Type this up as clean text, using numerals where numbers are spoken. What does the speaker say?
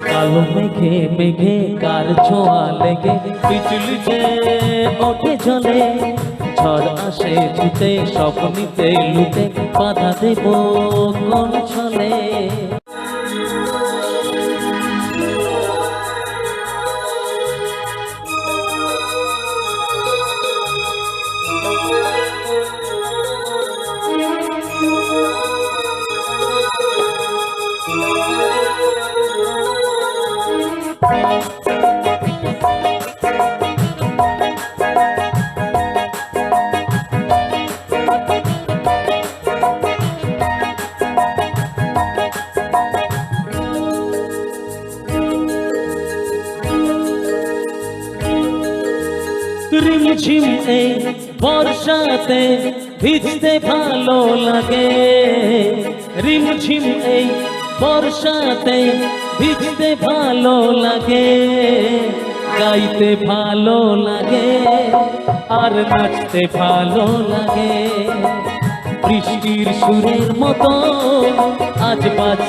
কালো মেঘে মেঘে কার ছোঁয়া লেগে বিজলি যে ওঠে জলে, ঝড় আসে ছুটে স্বপ্নিতে লুটে বাধা দেব কোন ছলে। রিমঝিম এই বর্ষাতে ভিজতে ভালো লাগে, রিমঝিম এই বর্ষাতে ভিজতে ভালো লাগে, গাইতে ভালো লাগে আর নাচতে ভালো লাগে। বৃষ্টির সুরের মতো আজ বাজ